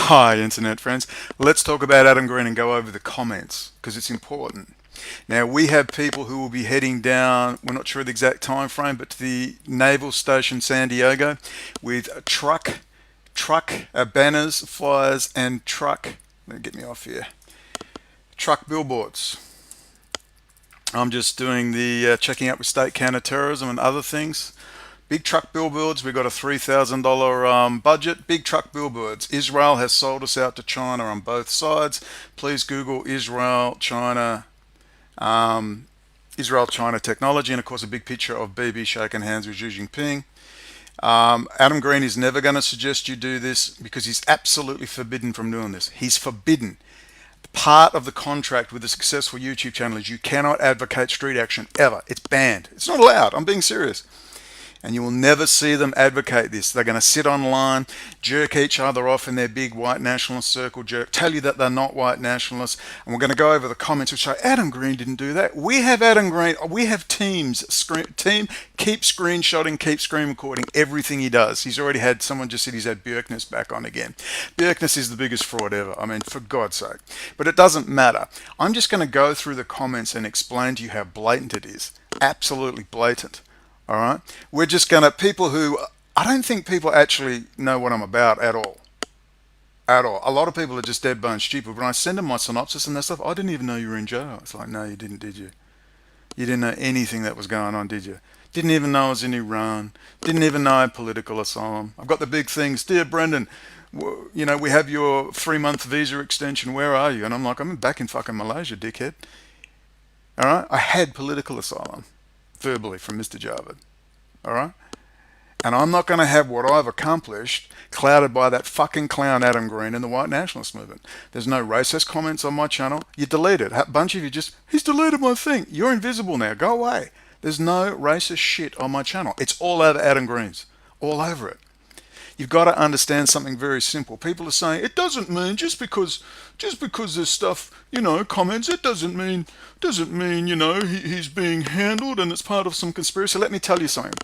Hi, internet friends. Let's talk about Adam Green and go over the comments because it's important. Now, we have people who will be heading down, we're not sure the exact time frame, but to the naval station San Diego with a banners, flyers, and let me get me off here, truck billboards. I'm just doing the checking out with state counterterrorism and other things. Big truck billboards, we've got a $3,000 budget. Big truck billboards. Israel has sold us out to China on both sides. Please Google Israel-China technology, and of course a big picture of BB shaking hands with Xi Jinping. Adam Green is never going to suggest you do this because he's absolutely forbidden from doing this. He's forbidden. Part of the contract with a successful YouTube channel is you cannot advocate street action ever. It's banned. It's not allowed. I'm being serious. And you will never see them advocate this. They're going to sit online, jerk each other off in their big white nationalist circle, tell you that they're not white nationalists. And we're going to go over the comments which say, Adam Green didn't do that. We have Adam Green, we have team, keep screenshotting, keep screen recording everything he does. He's already had, someone just said he's had Bjkernes back on again. Bjkernes is the biggest fraud ever. I mean, for God's sake. But it doesn't matter. I'm just going to go through the comments and explain to you how blatant it is. Absolutely blatant. All right, we're just gonna, people who, I don't think people actually know what I'm about at all. At all. A lot of people are just dead bone stupid. When I send them my synopsis and that stuff, I didn't even know you were in jail. It's like, no, you didn't, did you? You didn't know anything that was going on, did you? Didn't even know I was in Iran. Didn't even know I had political asylum. I've got the big things. Dear Brendan, you know, we have your 3-month visa extension. Where are you? And I'm like, I'm back in fucking Malaysia, dickhead. All right, I had political asylum. Verbally from Mr. Javed. All right? And I'm not going to have what I've accomplished clouded by that fucking clown Adam Green and the white nationalist movement. There's no racist comments on my channel. You delete it. A bunch of you just, he's deleted my thing. You're invisible now. Go away. There's no racist shit on my channel. It's all over Adam Green's. All over it. You've got to understand something very simple. People are saying it doesn't mean just because there's stuff, you know, comments, it doesn't mean you know he's being handled and it's part of some conspiracy. Let me tell you something.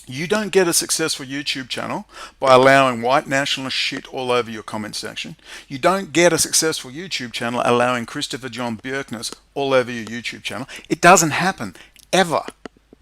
You don't get a successful YouTube channel by allowing white nationalist shit all over your comment section. You don't get a successful YouTube channel allowing Christopher John Bjkernes all over your YouTube channel. It doesn't happen ever.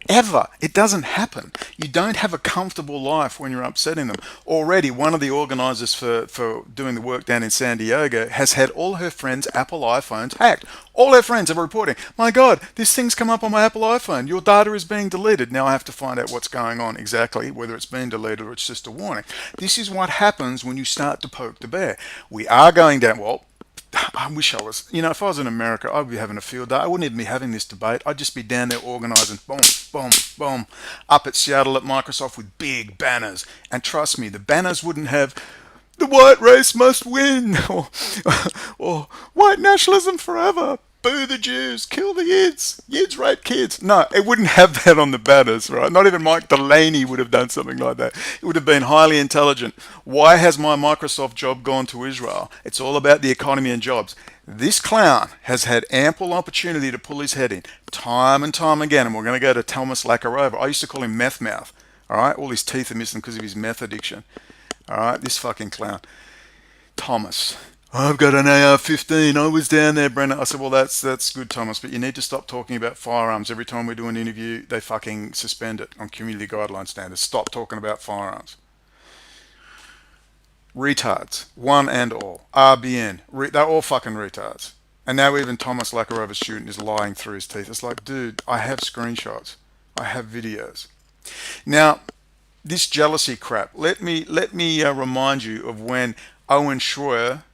Ever. It doesn't happen. You don't have a comfortable life when you're upsetting them. Already, one of the organizers for doing the work down in San Diego has had all her friends' Apple iPhones hacked. All her friends are reporting, my God, this thing's come up on my Apple iPhone. Your data is being deleted. Now I have to find out what's going on exactly, whether it's been deleted or it's just a warning. This is what happens when you start to poke the bear. We are going down, well, I wish I was, you know, if I was in America, I'd be having a field day. I wouldn't even be having this debate. I'd just be down there organizing, boom, boom, boom, up at Seattle at Microsoft with big banners. And trust me, the banners wouldn't have the white race must win or white nationalism forever. Boo the Jews, kill the Yids, Yids rape kids. No, it wouldn't have that on the banners, right? Not even Mike Delaney would have done something like that. It would have been highly intelligent. Why has my Microsoft job gone to Israel? It's all about the economy and jobs. This clown has had ample opportunity to pull his head in time and time again, and we're going to go to Thomas Lakarova. I used to call him Meth Mouth, all right? All his teeth are missing because of his meth addiction, all right? This fucking clown. Thomas. I've got an AR-15. I was down there, Brendan. I said, well, that's good, Thomas, but you need to stop talking about firearms. Every time we do an interview, they fucking suspend it on community guideline standards. Stop talking about firearms. Retards. One and all. RBN. They're all fucking retards. And now even Thomas Lakarova's student is lying through his teeth. It's like, dude, I have screenshots. I have videos. Now, this jealousy crap. Let me remind you of when Owen Schroyer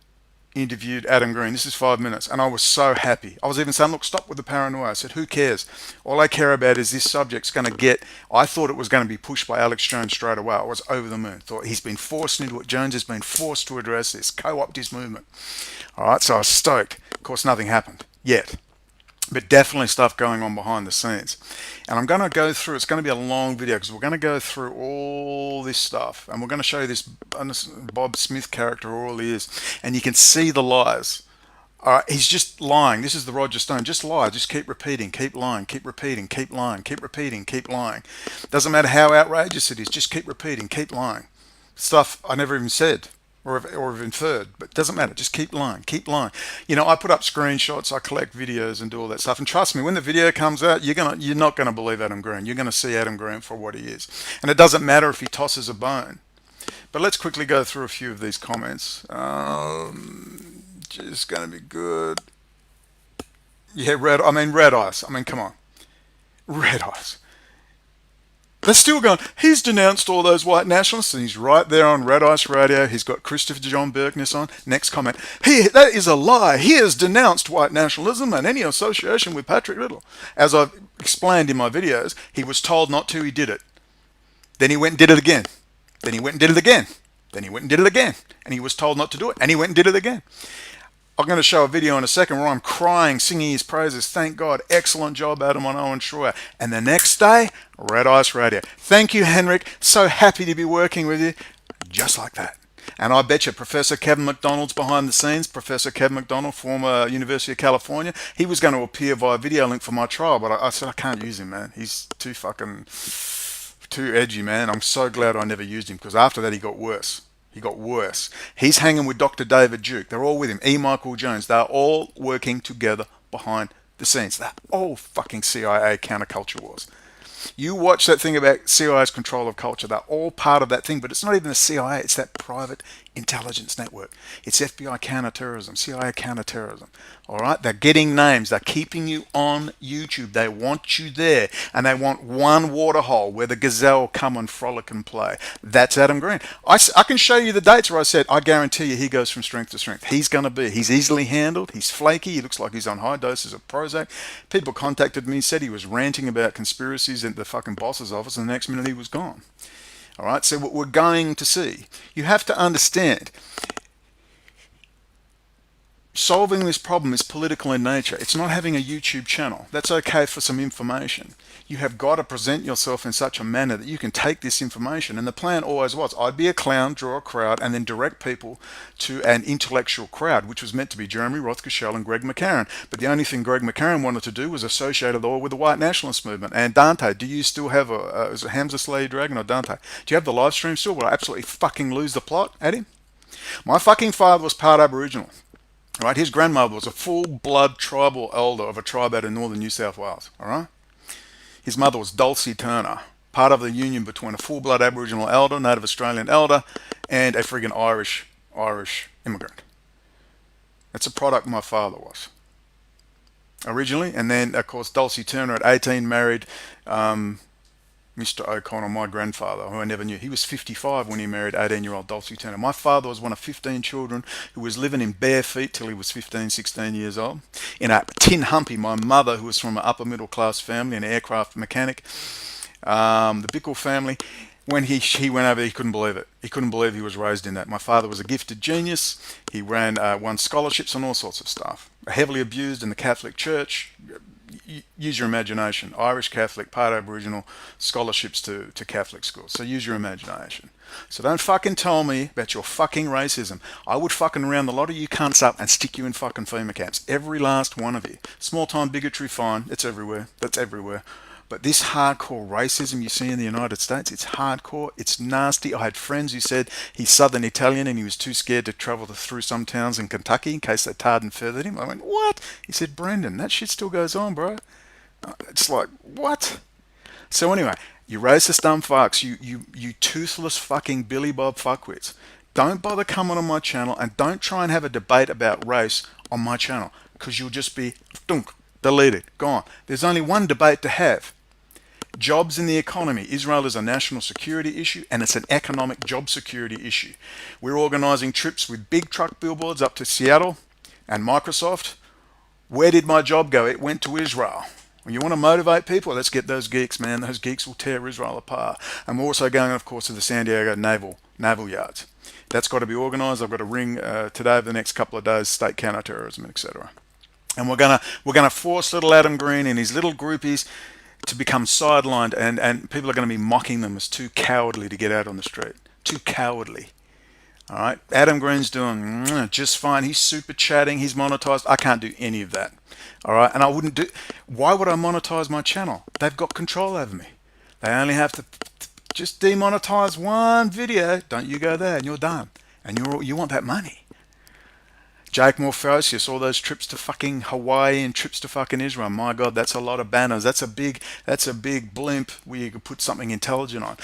interviewed Adam Green. This is 5 minutes, and I was so happy. I was even saying, look, stop with the paranoia. I said, who cares? All I care about is this subject's going to get, I thought it was going to be pushed by Alex Jones straight away. I was over the moon. Thought he's been forced into it. Jones has been forced to address this, co-opt his movement. All right, so I was stoked. Of course, nothing happened yet. But definitely stuff going on behind the scenes. And I'm going to go through, it's going to be a long video because we're going to go through all this stuff. And we're going to show you this Bob Smith character, all he is. And you can see the lies. He's just lying. This is the Roger Stone. Just lie. Just keep repeating. Keep lying. Keep repeating. Keep lying. Keep repeating. Keep lying. Doesn't matter how outrageous it is. Just keep repeating. Keep lying. Stuff I never even said. or have inferred, but it doesn't matter. Just keep lying, keep lying. You know, I put up screenshots, I collect videos and do all that stuff. And trust me, when the video comes out, you're not gonna believe Adam Green. You're gonna see Adam Green for what he is. And it doesn't matter if he tosses a bone. But let's quickly go through a few of these comments. Just gonna be good. Yeah, red eyes. I mean, come on. Red eyes. They're still going, he's denounced all those white nationalists, and he's right there on Red Ice Radio. He's got Christopher John Bjkernes on. Next comment, that is a lie. He has denounced white nationalism and any association with Patrick Little. As I've explained in my videos, he was told not to, he did it. Then he went and did it again. Then he went and did it again. Then he went and did it again. And he was told not to do it, and he went and did it again. I'm going to show a video in a second where I'm crying, singing his praises. Thank God. Excellent job, Adam on Owen Schroyer. And the next day, Red Ice Radio. Thank you, Henrik. So happy to be working with you. Just like that. And I bet you Professor Kevin McDonald's behind the scenes. Professor Kevin McDonald, former University of California. He was going to appear via video link for my trial, but I said I can't use him, man. He's too edgy, man. I'm so glad I never used him, because after that he got worse. He got worse. He's hanging with Dr. David Duke. They're all with him. E. Michael Jones. They're all working together behind the scenes. They're all fucking CIA counterculture wars. You watch that thing about CIA's control of culture. They're all part of that thing, but it's not even the CIA. It's that private intelligence network. It's FBI counterterrorism, CIA counterterrorism. All right? They're getting names. They're keeping you on YouTube. They want you there, and they want one waterhole where the gazelle come and frolic and play. That's Adam Green. I can show you the dates where I said, I guarantee you he goes from strength to strength. He's going to be. He's easily handled. He's flaky. He looks like he's on high doses of Prozac. People contacted me, said he was ranting about conspiracies at the fucking boss's office, and the next minute he was gone. All right, so what we're going to see, you have to understand, solving this problem is political in nature. It's not having a YouTube channel. That's okay for some information. You have got to present yourself in such a manner that you can take this information. And the plan always was, I'd be a clown, draw a crowd, and then direct people to an intellectual crowd, which was meant to be Jeremy Rothschild and Greg McCarran. But the only thing Greg McCarran wanted to do was associate it all with the white nationalist movement. And Dante, do you still have is it Hamza Slay Dragon or Dante? Do you have the live stream still? Will I absolutely fucking lose the plot at him? My fucking father was part Aboriginal. Right, his grandmother was a full-blood tribal elder of a tribe out in northern New South Wales. All right, his mother was Dulcie Turner, part of the union between a full-blood Aboriginal elder, Native Australian elder, and a friggin' Irish immigrant. That's a product my father was originally, and then of course Dulcie Turner at 18 married Mr. O'Connell, my grandfather, who I never knew. He was 55 when he married 18-year-old Dulcie Turner. My father was one of 15 children who was living in bare feet till he was 15, 16 years old. In a tin humpy, my mother, who was from an upper middle class family, an aircraft mechanic, the Bickle family, when he went over, he couldn't believe it. He couldn't believe he was raised in that. My father was a gifted genius. He won scholarships and all sorts of stuff. Heavily abused in the Catholic Church. Use your imagination. Irish Catholic, part Aboriginal, scholarships to Catholic schools. So use your imagination. So don't fucking tell me about your fucking racism. I would fucking round the lot of you cunts up and stick you in fucking FEMA camps. Every last one of you. Small time bigotry, fine. It's everywhere. That's everywhere. But this hardcore racism you see in the United States, it's hardcore, it's nasty. I had friends who said he's Southern Italian and he was too scared to travel through some towns in Kentucky in case they tarred and feathered him. I went, what? He said, Brendan, that shit still goes on, bro. It's like, what? So anyway, you racist dumb fucks, you toothless fucking Billy Bob fuckwits. Don't bother coming on my channel, and don't try and have a debate about race on my channel, because you'll just be deleted, gone. There's only one debate to have. Jobs in the economy. Israel is a national security issue, and it's an economic job security issue. We're organising trips with big truck billboards up to Seattle and Microsoft. Where did my job go? It went to Israel. When you want to motivate people, let's get those geeks, man. Those geeks will tear Israel apart. And we're also going, of course, to the San Deigo Naval yards. That's got to be organised. I've got to ring today, over the next couple of days, state counterterrorism, etc. And we're gonna force little Adam Green and his little groupies to become sidelined, and people are going to be mocking them as too cowardly to get out on the street. Too cowardly. All right, Adam Green's doing just fine. He's super chatting. He's monetized. I can't do any of that. All right, and I wouldn't do. Why would I monetize my channel? They've got control over me. They only have to just demonetize one video. Don't you go there, and you're done. And you want that money. Jake Morphosius, all those trips to fucking Hawaii and trips to fucking Israel. My God, that's a lot of banners. That's a big blimp where you could put something intelligent on.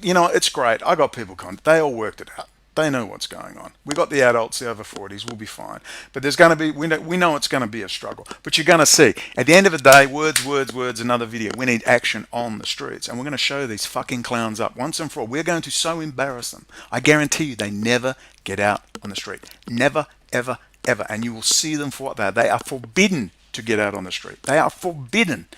You know, it's great. I got people they all worked it out. They know what's going on. We got the adults, the over 40s. We'll be fine. But there's going to be, we know it's going to be a struggle. But you're going to see. At the end of the day, words, words, words, another video. We need action on the streets. And we're going to show these fucking clowns up once and for all. We're going to so embarrass them. I guarantee you they never get out on the street. Never, ever, ever. And you will see them for what they are. They are forbidden to get out on the street. They are forbidden.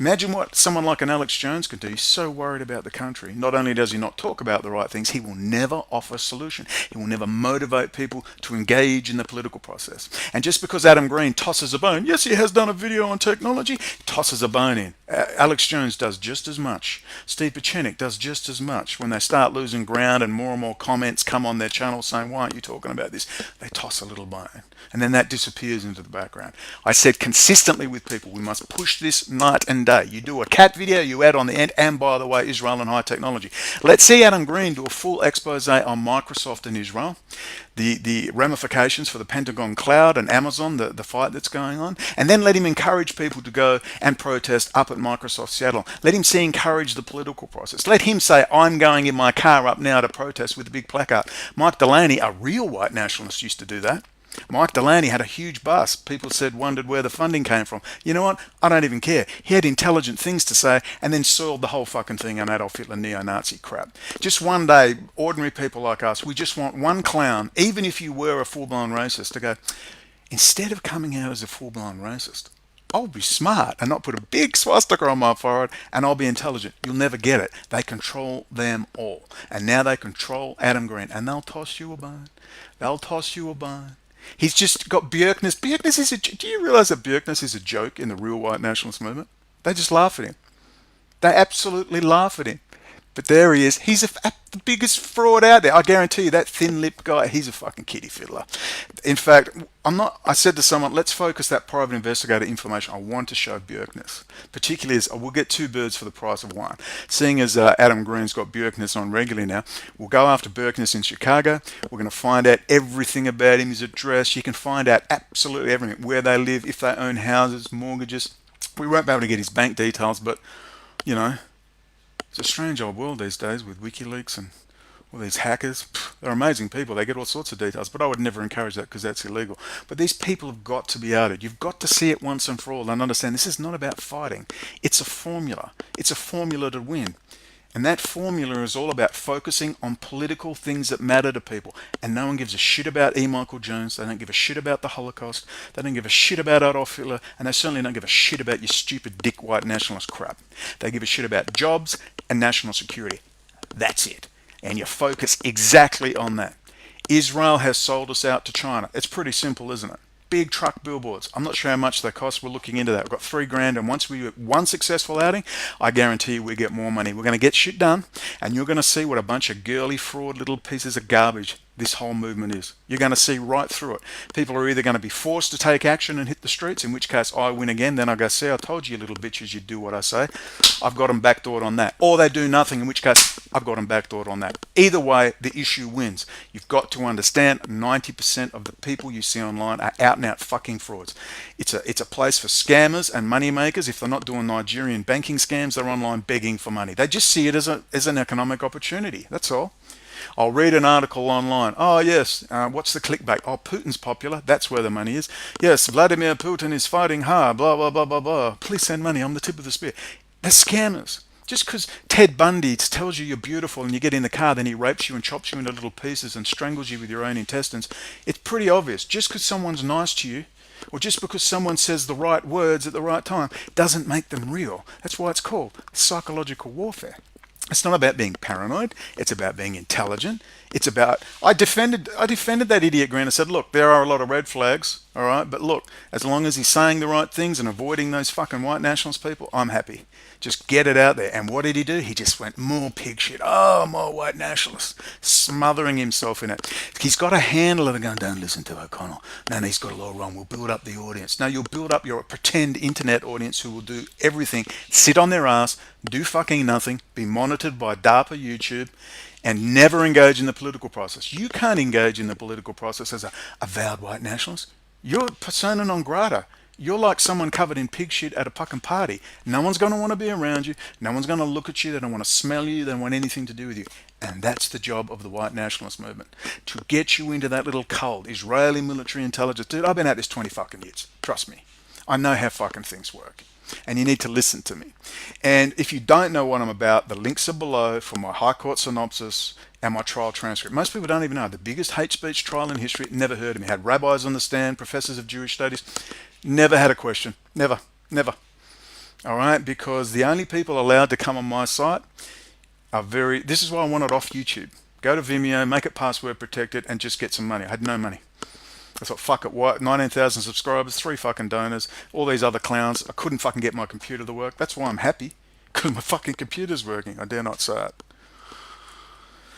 Imagine what someone like an Alex Jones could do. He's so worried about the country. Not only does he not talk about the right things, he will never offer a solution. He will never motivate people to engage in the political process. And just because Adam Green tosses a bone, yes, he has done a video on technology, tosses a bone in. Alex Jones does just as much. Steve Bjkernes does just as much. When they start losing ground and more comments come on their channel saying, why aren't you talking about this? They toss a little bone. And then that disappears into the background. I said consistently with people, we must push this night and day. You do a cat video, you add on the end, and by the way, Israel and high technology. Let's see Adam Green do a full expose on Microsoft and Israel, the ramifications for the Pentagon cloud and Amazon, the fight that's going on, and then let him encourage people to go and protest up at Microsoft Seattle. Let him encourage the political process. Let him say, I'm going in my car up now to protest with a big placard. Mike Delaney, a real white nationalist, used to do that. Mike Delaney had a huge bus. People wondered where the funding came from. You know what? I don't even care. He had intelligent things to say and then soiled the whole fucking thing on Adolf Hitler neo-Nazi crap. Just one day, ordinary people like us, we just want one clown, even if you were a full-blown racist, to go, instead of coming out as a full-blown racist, I'll be smart and not put a big swastika on my forehead, and I'll be intelligent. You'll never get it. They control them all. And now they control Adam Green, and they'll toss you a bone. They'll toss you a bone. He's just got Bjkernes. Bjkernes is do you realize that Bjkernes is a joke in the real white nationalist movement? They just laugh at him. They absolutely laugh at him. But there he is. He's the biggest fraud out there. I guarantee you, that thin-lipped guy, he's a fucking kiddie fiddler. In fact, I said to someone, let's focus that private investigator information. I want to show Bjkernes. Particularly as, we'll get two birds for the price of one. Seeing as Adam Green's got Bjkernes on regularly now, we'll go after Bjkernes in Chicago. We're going to find out everything about him, his address. You can find out absolutely everything. Where they live, if they own houses, mortgages. We won't be able to get his bank details, but, you know, it's a strange old world these days with WikiLeaks and all these hackers. They're amazing people. They get all sorts of details, but I would never encourage that because that's illegal. But these people have got to be outed. You've got to see it once and for all and understand this is not about fighting. It's a formula. It's a formula to win. And that formula is all about focusing on political things that matter to people. And no one gives a shit about E. Michael Jones. They don't give a shit about the Holocaust. They don't give a shit about Adolf Hitler. And they certainly don't give a shit about your stupid dick white nationalist crap. They give a shit about jobs and national security. That's it. And you focus exactly on that. Israel has sold us out to China. It's pretty simple, isn't it? Big truck billboards. I'm not sure how much they cost. We're looking into that. We've got $3,000, and once we get one successful outing, I guarantee you we get more money. We're going to get shit done, and you're going to see what a bunch of girly fraud little pieces of garbage this whole movement is. You're going to see right through it. People are either going to be forced to take action and hit the streets, in which case I win again. Then I go, see, I told you little bitches you'd do what I say. I've got them backdoored on that. Or they do nothing, in which case I've got them backdoored on that. Either way, the issue wins. You've got to understand 90% of the people you see online are out and out fucking frauds. It's a place for scammers and money makers. If they're not doing Nigerian banking scams, they're online begging for money. They just see it as an economic opportunity. That's all. I'll read an article online. Oh, yes, what's the clickbait? Oh, Putin's popular. That's where the money is. Yes, Vladimir Putin is fighting hard, blah, blah, blah, blah, blah. Please send money. I'm the tip of the spear. They're scammers. Just because Ted Bundy tells you you're beautiful and you get in the car, then he rapes you and chops you into little pieces and strangles you with your own intestines, it's pretty obvious. Just because someone's nice to you, or just because someone says the right words at the right time, doesn't make them real. That's why it's called psychological warfare. It's not about being paranoid. It's about being intelligent. It's about, I defended that idiot Green. I said, look, there are a lot of red flags, all right, but look, as long as he's saying the right things and avoiding those fucking white nationalist people, I'm happy. Just get it out there. And what did he do? He just went more pig shit. Oh, more white nationalists, smothering himself in it. He's got a handle of it going, don't listen to O'Connell. No, he's got a lot wrong. We'll build up the audience. No, you'll build up your pretend internet audience who will do everything, sit on their ass, do fucking nothing, be monitored by DARPA YouTube, and never engage in the political process. You can't engage in the political process as a avowed white nationalist. You're persona non grata. You're like someone covered in pig shit at a fucking party. No one's going to want to be around you. No one's going to look at you. They don't want to smell you. They don't want anything to do with you. And that's the job of the white nationalist movement. To get you into that little cult. Israeli military intelligence. Dude, I've been at this 20 fucking years. Trust me. I know how fucking things work. And you need to listen to me. And if you don't know what I'm about, the links are below for my High Court synopsis and my trial transcript. Most people don't even know. The biggest hate speech trial in history, never heard of me. Had rabbis on the stand, professors of Jewish studies. Never had a question. Never. Never. All right? Because the only people allowed to come on my site are this is why I want it off YouTube. Go to Vimeo, make it password protected, and just get some money. I had no money. I thought, fuck it, what? 19,000 subscribers, 3 fucking donors, all these other clowns. I couldn't fucking get my computer to work. That's why I'm happy. Because my fucking computer's working. I dare not say it.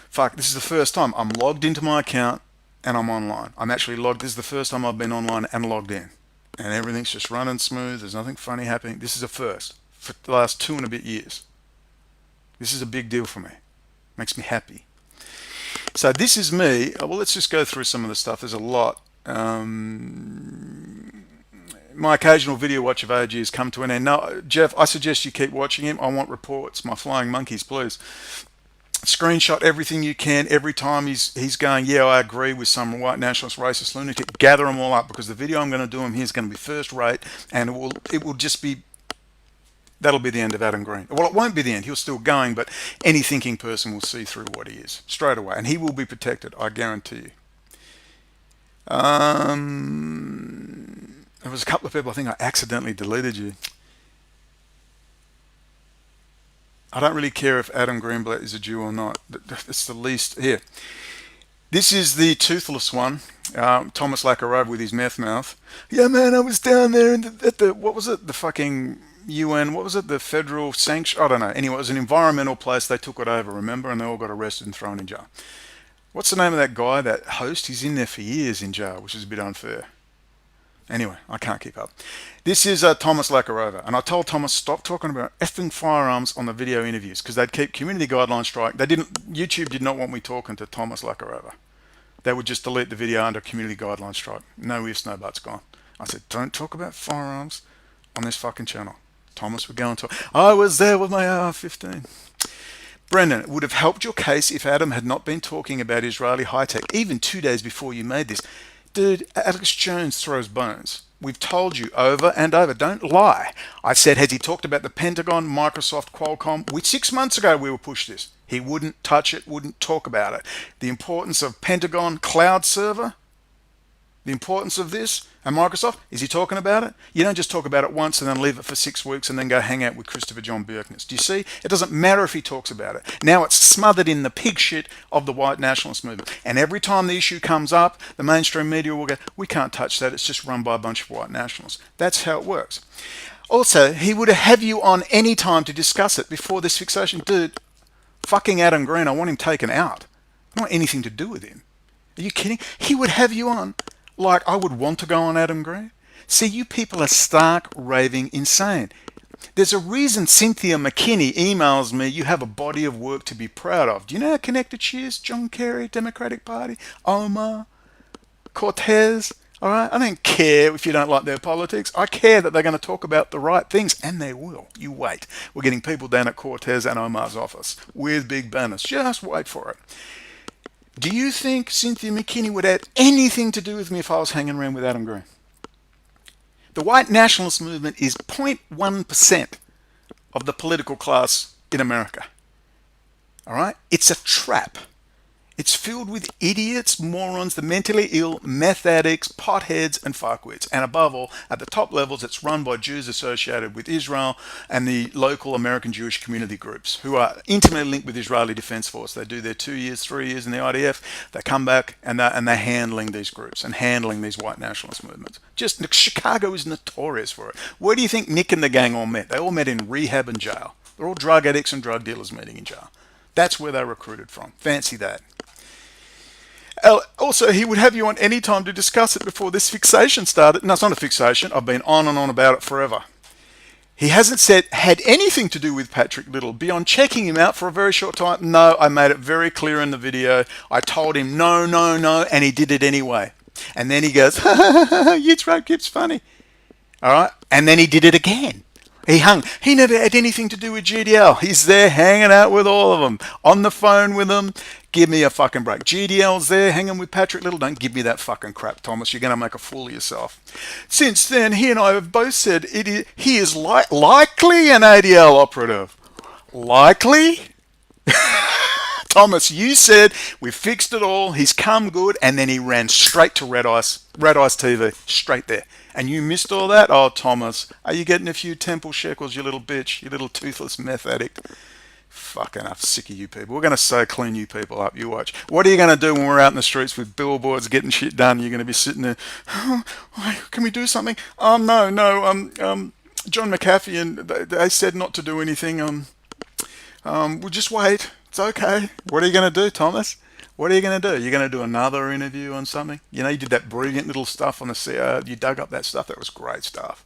Fuck, this is the first time I'm logged into my account and I'm online. I'm actually logged. This is the first time I've been online and logged in. And everything's just running smooth. There's nothing funny happening. This is a first for the last 2 and a bit years. This is a big deal for me. Makes me happy. So this is me. Well, let's just go through some of the stuff. There's a lot. My occasional video watch of AG has come to an end. No, Jeff, I suggest you keep watching him. I want reports. My flying monkeys, please. Screenshot everything you can every time he's going, yeah, I agree with some white nationalist racist lunatic. Gather them all up, because the video I'm going to do him here is going to be first rate, and it will just be, that'll be the end of Adam Green. Well, it won't be the end. He'll still going, but any thinking person will see through what he is straight away, and he will be protected, I guarantee you. There was a couple of people, I think I accidentally deleted you. I don't really care if Adam Greenblatt is a Jew or not. It's the least. Here. This is the toothless one. Thomas Lakarov with his meth mouth. Yeah, man, I was down there at the, what was it? The fucking UN, what was it? The federal sanction? I don't know. Anyway, it was an environmental place. They took it over, remember? And they all got arrested and thrown in jail. What's the name of that guy, that host? He's in there for years in jail, which is a bit unfair. Anyway, I can't keep up. This is Thomas Lakarova, and I told Thomas, stop talking about effing firearms on the video interviews, because they'd keep community guidelines strike. YouTube did not want me talking to Thomas Lakarova. They would just delete the video under community guidelines strike. No ifs, no buts, gone. I said, don't talk about firearms on this fucking channel. Thomas would go and talk. I was there with my AR-15. Brendan, it would have helped your case if Adam had not been talking about Israeli high-tech, even 2 days before you made this. Dude, Alex Jones throws bones. We've told you over and over, don't lie. I said, has he talked about the Pentagon, Microsoft, Qualcomm? 6 months ago we were pushed this. He wouldn't touch it, wouldn't talk about it. The importance of Pentagon cloud server, the importance of this, and Microsoft, is he talking about it? You don't just talk about it once and then leave it for 6 weeks and then go hang out with Christopher John Bjkernes. Do you see? It doesn't matter if he talks about it. Now it's smothered in the pig shit of the white nationalist movement. And every time the issue comes up, the mainstream media will go, we can't touch that. It's just run by a bunch of white nationalists. That's how it works. Also, he would have you on any time to discuss it before this fixation. Dude, fucking Adam Green, I want him taken out. I don't want anything to do with him. Are you kidding? He would have you on. Like I would want to go on Adam Green. See, you people are stark, raving insane. There's a reason Cynthia McKinney emails me, you have a body of work to be proud of. Do you know how connected she is? John Kerry, Democratic Party, Omar, Cortez. All right, I don't care if you don't like their politics. I care that they're going to talk about the right things, and they will. You wait. We're getting people down at Cortez and Omar's office with big banners. Just wait for it. Do you think Cynthia McKinney would have anything to do with me if I was hanging around with Adam Green? The white nationalist movement is 0.1% of the political class in America. All right? It's a trap. It's filled with idiots, morons, the mentally ill, meth addicts, potheads, and fuckwits. And above all, at the top levels, it's run by Jews associated with Israel and the local American Jewish community groups who are intimately linked with Israeli Defense Force. They do their 2 years, 3 years in the IDF. They come back and they're handling these groups and handling these white nationalist movements. Just Chicago is notorious for it. Where do you think Nick and the gang all met? They all met in rehab and jail. They're all drug addicts and drug dealers meeting in jail. That's where they're recruited from. Fancy that. Also, he would have you on any time to discuss it before this fixation started. No, it's not a fixation. I've been on and on about it forever. He hasn't had anything to do with Patrick Little beyond checking him out for a very short time. No, I made it very clear in the video. I told him no, no, no, and he did it anyway. And then he goes, Yitzhak, funny. All right. And then he did it again. He never had anything to do with GDL. He's there hanging out with all of them, on the phone with them. Give me a fucking break. GDL's there hanging with Patrick Little. Don't give me that fucking crap, Thomas. You're going to make a fool of yourself. Since then, he and I have both said he is likely an ADL operative. Likely? Thomas, you said we fixed it all. He's come good, and then he ran straight to Red Ice TV, straight there. And you missed all that? Oh, Thomas, are you getting a few temple shekels, you little bitch, you little toothless meth addict? Fucking, I'm sick of you people. We're going to so clean you people up. You watch. What are you going to do when we're out in the streets with billboards getting shit done? You're going to be sitting there. Oh, can we do something? No. John McAfee and they said not to do anything. We'll just wait. It's okay. What are you going to do, Thomas? What are you going to do? You're going to do another interview on something? You know, you did that brilliant little stuff on the CR. You dug up that stuff. That was great stuff.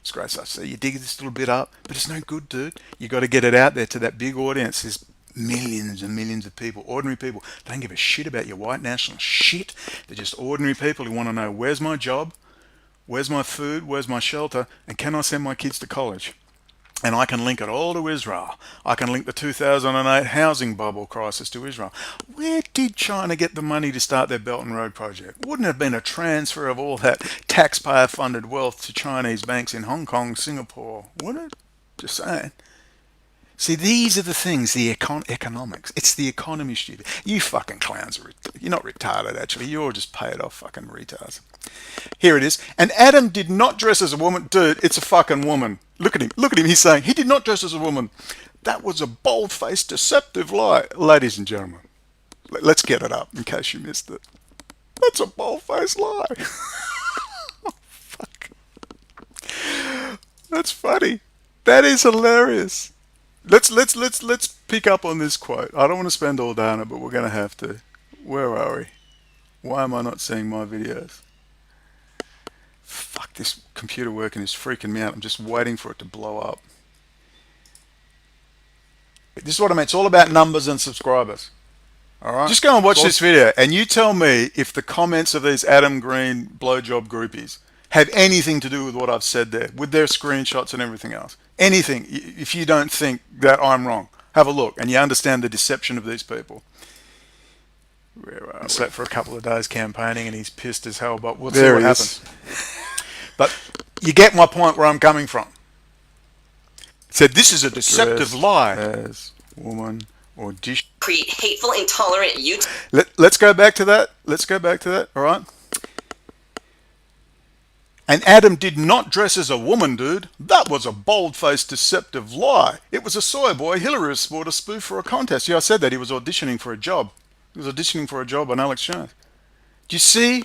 It's great stuff. So you dig this little bit up, but it's no good, dude. You got to get it out there to that big audience. There's millions and millions of people, ordinary people. They don't give a shit about your white national shit. They're just ordinary people who want to know, where's my job? Where's my food? Where's my shelter? And can I send my kids to college? And I can link it all to Israel. I can link the 2008 housing bubble crisis to Israel. Where did China get the money to start their Belt and Road project? Wouldn't it have been a transfer of all that taxpayer-funded wealth to Chinese banks in Hong Kong, Singapore? Wouldn't it? Just saying. See, these are the things, the economics. It's the economy, stupid. You fucking clowns are you're not retarded, actually. You're all just paid off fucking retards. Here it is. And Adam did not dress as a woman. Dude, it's a fucking woman. Look at him. Look at him. He's saying he did not dress as a woman. That was a bold-faced, deceptive lie. Ladies and gentlemen, let's get it up in case you missed it. That's a bold-faced lie. Oh, fuck. That's funny. That is hilarious. Let's pick up on this quote. I don't want to spend all day on it, but we're going to have to. Where are we? Why am I not seeing my videos? Fuck, this computer working is freaking me out. I'm just waiting for it to blow up. This is what I mean. It's all about numbers and subscribers. All right? Just go and watch this video, and you tell me if the comments of these Adam Green blowjob groupies have anything to do with what I've said there, with their screenshots and everything else. Anything, if you don't think that I'm wrong. Have a look, and you understand the deception of these people. Where are we? Slept for a couple of days campaigning, and he's pissed as hell, but we'll see what happens. But you get my point where I'm coming from. It said this is a deceptive lie. As woman or dish. Create hateful, intolerant youth. Let's go back to that. Let's go back to that. All right. And Adam did not dress as a woman, dude. That was a bold-faced, deceptive lie. It was a soy boy Hillary sport a spoof for a contest. Yeah, I said that. He was auditioning for a job. He was auditioning for a job on Alex Jones. Do you see?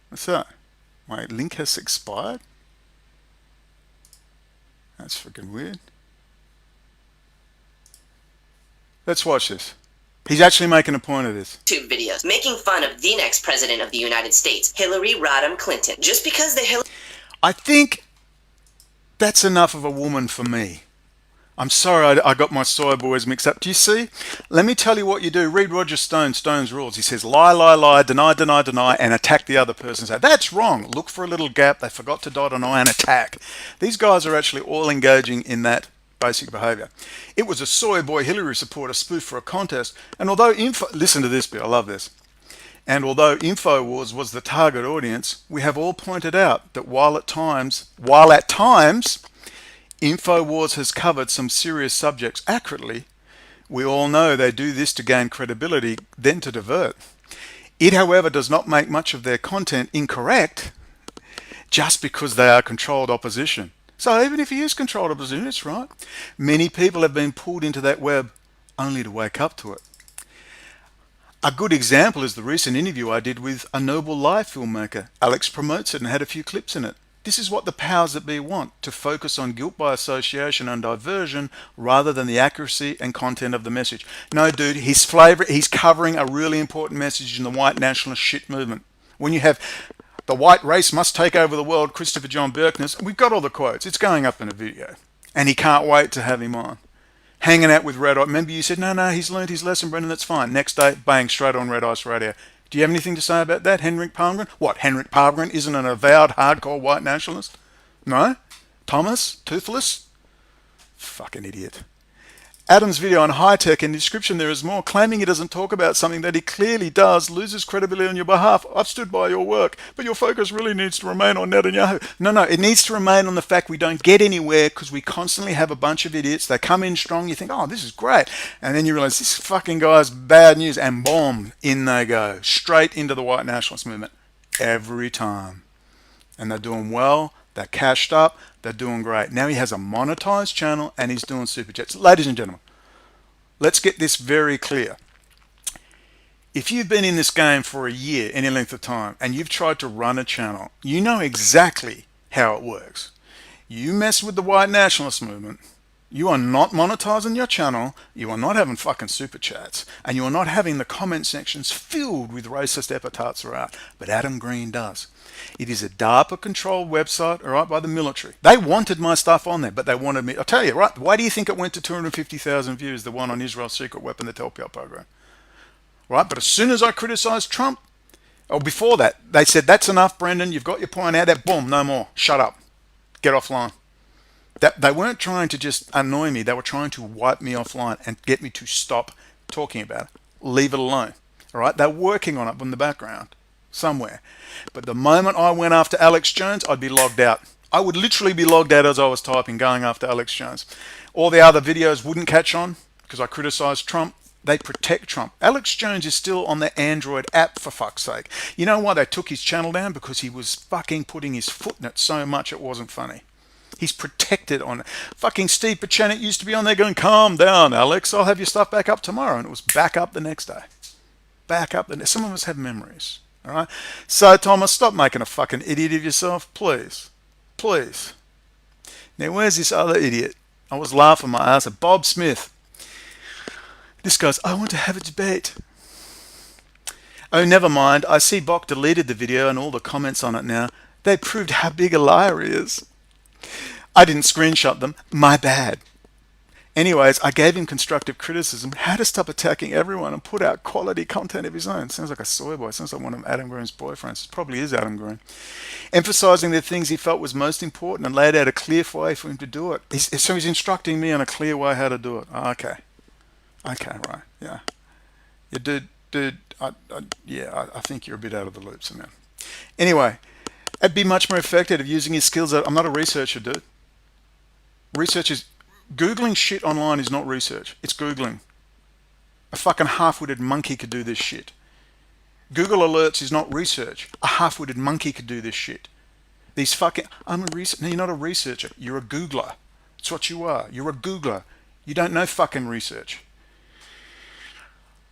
What's that? My link has expired? That's freaking weird. Let's watch this. He's actually making a point of this. YouTube videos making fun of the next president of the United States, Hillary Rodham Clinton, just because the I think that's enough of a woman for me. I'm sorry I got my soy boys mixed up. Do you see? Let me tell you what you do. Read Roger Stone's rules. He says lie, lie, lie, deny, deny, deny, and attack the other person. Say, that's wrong. Look for a little gap. They forgot to dot an I and attack. These guys are actually all engaging in that basic behavior. It was a soy boy Hillary supporter spoof for a contest, and although listen to this bit, I love this. And although InfoWars was the target audience, we have all pointed out that while at times InfoWars has covered some serious subjects accurately, we all know they do this to gain credibility, then to divert. It, however, does not make much of their content incorrect just because they are controlled opposition. So even if he is controlled opposition, it's right. Many people have been pulled into that web only to wake up to it. A good example is the recent interview I did with a Noble Lie filmmaker. Alex promotes it and had a few clips in it. This is what the powers that be want, to focus on guilt by association and diversion rather than the accuracy and content of the message. No, dude, he's covering a really important message in the white nationalist shit movement. When you have The white race must take over the world, Christopher John Bjkernes. We've got all the quotes. It's going up in a video. And he can't wait to have him on. Hanging out with Red Eye. Remember you said, no, he's learned his lesson, Brendan, that's fine. Next day, bang, straight on Red Ice Radio. Do you have anything to say about that, Henrik Palmgren? What, Henrik Palmgren isn't an avowed, hardcore white nationalist? No? Thomas? Toothless? Fucking idiot. Adam's video on high-tech, in the description there is more, claiming he doesn't talk about something that he clearly does, loses credibility on your behalf. I've stood by your work, but your focus really needs to remain on Netanyahu. No, it needs to remain on the fact we don't get anywhere because we constantly have a bunch of idiots. They come in strong, you think, oh, this is great. And then you realize this fucking guy's bad news, and boom, in they go. Straight into the white nationalist movement. Every time. And they're doing well, they're cashed up, they're doing great. Now he has a monetized channel and he's doing super chats. Ladies and gentlemen, let's get this very clear. If you've been in this game for a year, any length of time, and you've tried to run a channel, you know exactly how it works. You mess with the white nationalist movement, you are not monetizing your channel, you are not having fucking super chats, and you are not having the comment sections filled with racist epithets throughout. But Adam Green does. It is a DARPA-controlled website, all right, by the military. They wanted my stuff on there, but they wanted me. I'll tell you, right, why do you think it went to 250,000 views, the one on Israel's secret weapon, the Telpiot program? Right, but as soon as I criticized Trump, or before that, they said, that's enough, Brendan, you've got your point out there, boom, no more, shut up, get offline. They weren't trying to just annoy me, they were trying to wipe me offline and get me to stop talking about it, leave it alone. All right, they're working on it in the background somewhere. But the moment I went after Alex Jones, I'd be logged out. I would literally be logged out as I was typing, going after Alex Jones. All the other videos wouldn't catch on because I criticized Trump. They protect Trump. Alex Jones is still on the Android app, for fuck's sake. You know why they took his channel down? Because he was fucking putting his foot in it so much it wasn't funny. He's protected on it. Fucking Steve Buchanan used to be on there going, calm down, Alex. I'll have your stuff back up tomorrow. And it was back up the next day. Back up the next. Some of us have memories. All right. So, Thomas, stop making a fucking idiot of yourself, please. Please. Now, where's this other idiot? I was laughing my ass at Bob Smith. This guy's, I want to have a debate. Oh, never mind. I see Bok deleted the video and all the comments on it now. They proved how big a liar he is. I didn't screenshot them. My bad. Anyways, I gave him constructive criticism, how to stop attacking everyone and put out quality content of his own. Sounds like a soy boy. Sounds like one of Adam Green's boyfriends. It probably is Adam Green. Emphasizing the things he felt was most important and laid out a clear way for him to do it. So he's instructing me on a clear way how to do it. Oh, okay. Okay, right. Yeah. Yeah, dude, I think you're a bit out of the loop somehow. Anyway, I'd be much more effective using his skills. I'm not a researcher, dude. Research is... Googling shit online is not research. It's Googling. A fucking half-witted monkey could do this shit. Google Alerts is not research. A half-witted monkey could do this shit. These fucking... I'm a researcher. No, you're not a researcher. You're a Googler. That's what you are. You're a Googler. You don't know fucking research.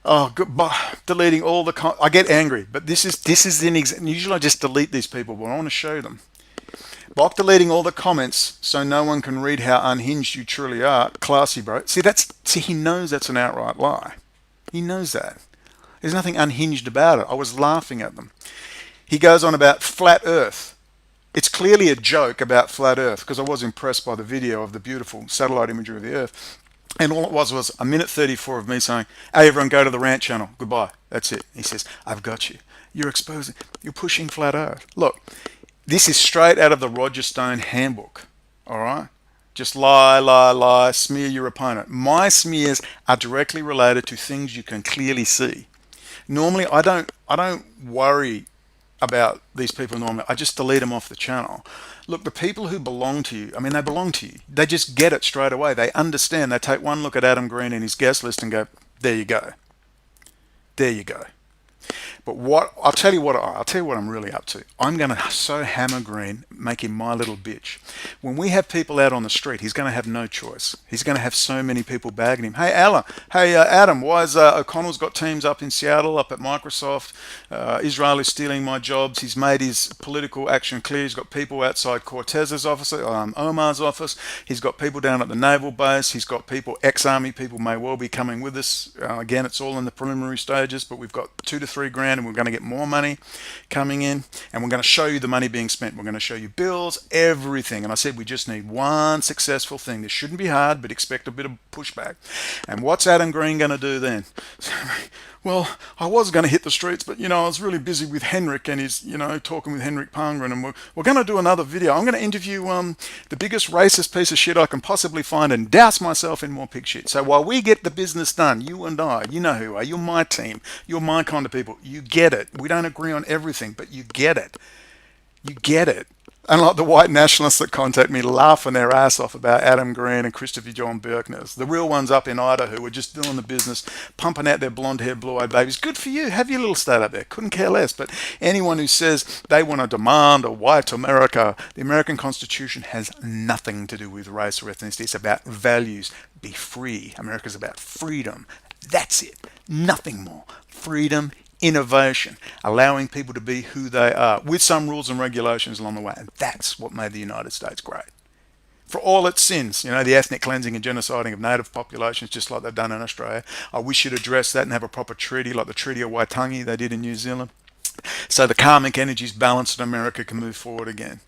Oh, good. Deleting all the... I get angry, but this is an example. Usually I just delete these people, but I want to show them. Bok deleting all the comments so no one can read how unhinged you truly are. Classy, bro. See, he knows that's an outright lie. He knows that. There's nothing unhinged about it. I was laughing at them. He goes on about flat earth. It's clearly a joke about flat earth because I was impressed by the video of the beautiful satellite imagery of the earth. And all it was a minute 34 of me saying, hey, everyone go to the rant channel. Goodbye. That's it. He says, I've got you. You're pushing flat earth. Look. This is straight out of the Roger Stone handbook, all right? Just lie, smear your opponent. My smears are directly related to things you can clearly see. Normally, I don't worry about these people normally. I just delete them off the channel. Look, the people who belong to you, I mean, they belong to you. They just get it straight away. They understand. They take one look at Adam Green and his guest list and go, there you go. There you go. But I'll tell you what I'm really up to. I'm going to so hammer Green, make him my little bitch. When we have people out on the street, he's going to have no choice. He's going to have so many people bagging him. Hey, Adam, why is O'Connell's got teams up in Seattle, up at Microsoft? Israel is stealing my jobs. He's made his political action clear. He's got people outside Cortez's office, Omar's office. He's got people down at the naval base. He's got people, ex-army people may well be coming with us. Again, it's all in the preliminary stages, but we've got 2 to 3 grand around and we're going to get more money coming in, and we're going to show you the money being spent. We're going to show you bills, everything. And I said we just need one successful thing. This shouldn't be hard, but expect a bit of pushback. And what's Adam Green going to do then? Well, I was going to hit the streets, but, I was really busy with Henrik and his, talking with Henrik Palmgren, and we're going to do another video. I'm going to interview the biggest racist piece of shit I can possibly find and douse myself in more pig shit. So while we get the business done, you and I, you know who you are, you're my team, you're my kind of people, you get it. We don't agree on everything, but you get it. You get it. Unlike the white nationalists that contact me laughing their ass off about Adam Green and Christopher John Bjkernes. The real ones up in Idaho who are just doing the business, pumping out their blonde-haired, blue-eyed babies. Good for you. Have your little state up there. Couldn't care less. But anyone who says they want to demand a white America, the American Constitution has nothing to do with race or ethnicity. It's about values. Be free. America's about freedom. That's it. Nothing more. Freedom, innovation, allowing people to be who they are with some rules and regulations along the way. And that's what made the United States great. For all its sins, the ethnic cleansing and genociding of native populations, just like they've done in Australia. I wish you'd address that and have a proper treaty like the Treaty of Waitangi they did in New Zealand. So the karmic energies balanced and America can move forward again.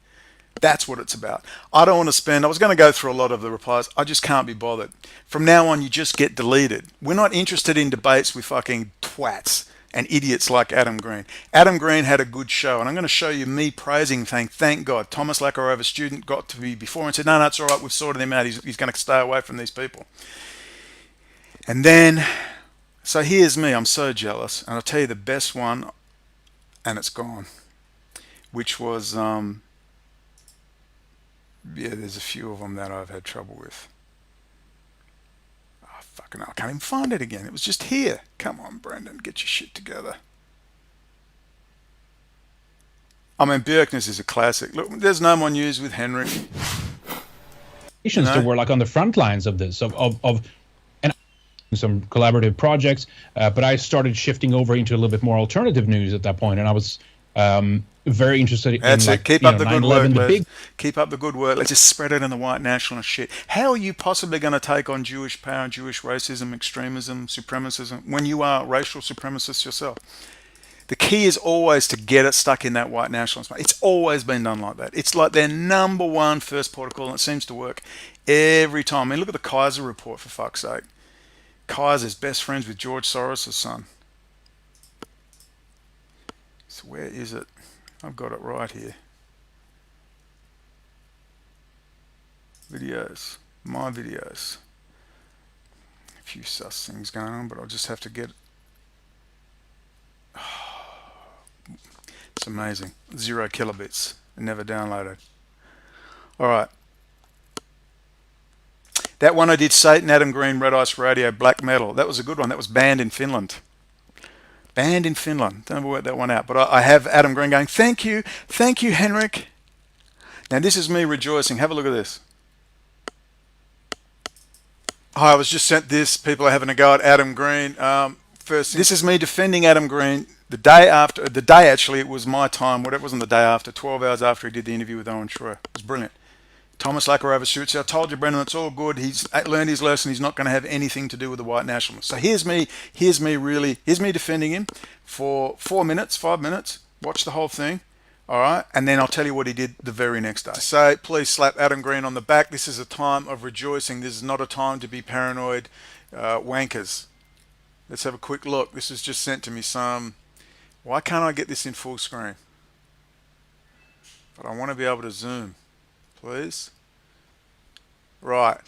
That's what it's about. I don't want to spend, I was going to go through a lot of the replies. I just can't be bothered. From now on, you just get deleted. We're not interested in debates with fucking twats and idiots like Adam Green. Adam Green had a good show, and I'm going to show you me praising, thank God. Thomas Lackarova, student, got to me before and said, no, it's all right, we've sorted him out. He's going to stay away from these people. And then, so here's me. I'm so jealous. And I'll tell you the best one, and it's gone, which was, there's a few of them that I've had trouble with. Fucking hell, I can't even find it again. It was just here. Come on, Brendan, get your shit together. I mean, Bjkernes is a classic. Look, there's no more news with Henrik. That were like on the front lines of this, of and some collaborative projects, but I started shifting over into a little bit more alternative news at that point, and I was very interested in keep up the good work. Keep up the good work. Let's just spread it in the white nationalist shit. How are you possibly going to take on Jewish power, Jewish racism, extremism, supremacism when you are racial supremacist yourself? The key is always to get it stuck in that white nationalist. It's always been done like that. It's like their number one first protocol, and it seems to work every time. I mean, look at the Kaiser report, for fuck's sake. Kaiser's best friends with George Soros' son. So where is it? I've got it right here. Videos. My videos. A few sus things going on, but I'll just have to get it. It's amazing. 0 kilobits. Never downloaded. Alright. That one I did, Satan, Adam Green, Red Ice Radio, Black Metal. That was a good one. That was banned in Finland. Banned in Finland. Don't ever work that one out. But I have Adam Green going, thank you, Henrik. Now this is me rejoicing. Have a look at this. Hi, I was just sent this. People are having a go at Adam Green. First, this is me defending Adam Green. The day actually, it was my time. Whatever, it wasn't the day after. 12 hours after he did the interview with Owen Schroer. It was brilliant. Thomas Lackarova shoots. I told you, Brendan, it's all good. He's learned his lesson. He's not going to have anything to do with the white nationalists. So here's me defending him for 4 minutes, 5 minutes. Watch the whole thing. All right. And then I'll tell you what he did the very next day. So please slap Adam Green on the back. This is a time of rejoicing. This is not a time to be paranoid wankers. Let's have a quick look. This is just sent to me some. Why can't I get this in full screen? But I want to be able to zoom. Please. Right.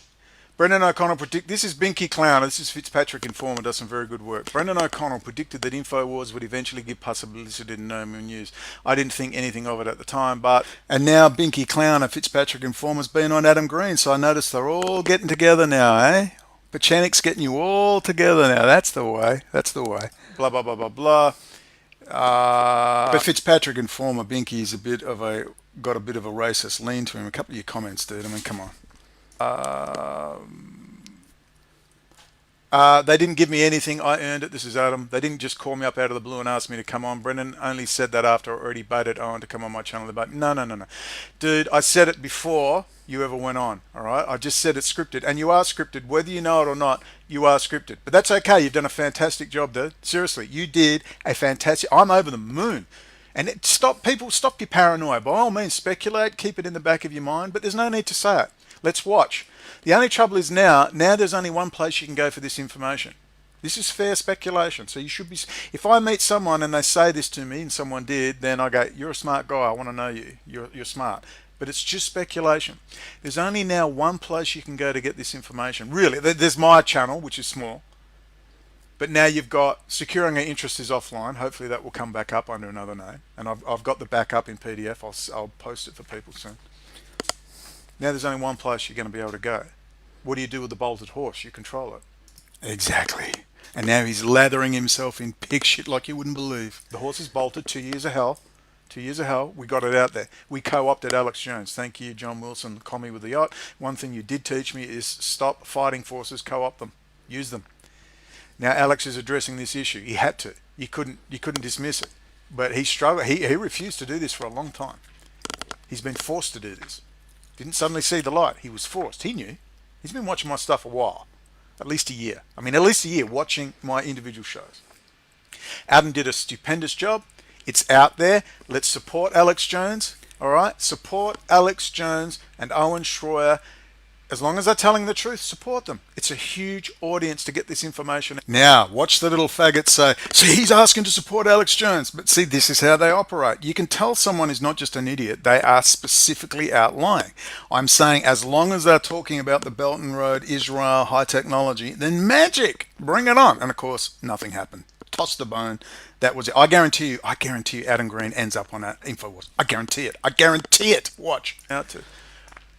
Brendan O'Connell this is Binky Clown. This is Fitzpatrick Informer, does some very good work. Brendan O'Connell predicted that InfoWars would eventually give publicity to No Moon News. I didn't think anything of it at the time, and now Binky Clown and Fitzpatrick Informer's been on Adam Green, so I noticed they're all getting together now, eh? Bjkernes getting you all together now. That's the way. That's the way. Blah, blah, blah, blah, blah. But Fitzpatrick Informer, Binky is got a bit of a racist lean to him. A couple of your comments, dude. I mean, come on. They didn't give me anything. I earned it. This is Adam. They didn't just call me up out of the blue and ask me to come on. Brendan only said that after I already baited Owen to come on my channel. But no, no, no, no. Dude, I said it before you ever went on. All right? I just said it's scripted. And you are scripted. Whether you know it or not, you are scripted. But that's okay. You've done a fantastic job, dude. Seriously, you did a fantastic... I'm over the moon. And stop your paranoia. By all means, speculate. Keep it in the back of your mind. But there's no need to say it. Let's watch. The only trouble is now there's only one place you can go for this information. This is fair speculation. So you should be, if I meet someone and they say this to me and someone did, then I go, you're a smart guy. I want to know you. You're smart. But it's just speculation. There's only now one place you can go to get this information. Really, there's my channel, which is small. But now you've got securing our interest is offline. Hopefully that will come back up under another name. And I've got the backup in PDF. I'll post it for people soon. Now there's only one place you're going to be able to go. What do you do with the bolted horse? You control it. Exactly. And now he's lathering himself in pig shit like you wouldn't believe. The horse is bolted. 2 years of hell. 2 years of hell. We got it out there. We co-opted Alex Jones. Thank you, John Wilson, commie with the yacht. One thing you did teach me is stop fighting forces, co-opt them. Use them. Now Alex is addressing this issue. He had to. You couldn't dismiss it. But he struggled. He refused to do this for a long time. He's been forced to do this. Didn't suddenly see the light. He was forced. He knew. He's been watching my stuff a while. At least a year. I mean, at least a year watching my individual shows. Adam did a stupendous job. It's out there. Let's support Alex Jones. All right? Support Alex Jones and Owen Schroyer. As long as they're telling the truth, support them. It's a huge audience to get this information. Now, watch the little faggot say, see, he's asking to support Alex Jones. But see, this is how they operate. You can tell someone is not just an idiot. They are specifically outlying. I'm saying as long as they're talking about the Belt and Road, Israel, high technology, then magic. Bring it on. And of course, nothing happened. Toss the bone. That was it. I guarantee you Adam Green ends up on that InfoWars. I guarantee it. I guarantee it. Watch. Out to.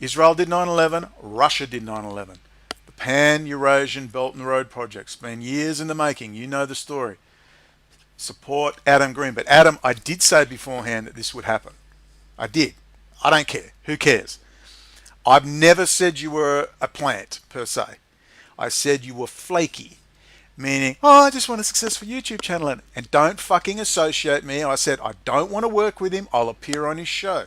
Israel did 9/11, Russia did 9/11. The Pan-Eurasian Belt and Road Project's been years in the making. You know the story. Support Adam Green. But Adam, I did say beforehand that this would happen. I did. I don't care. Who cares? I've never said you were a plant, per se. I said you were flaky. Meaning, I just want a successful YouTube channel. And don't fucking associate me. I said, I don't want to work with him. I'll appear on his show.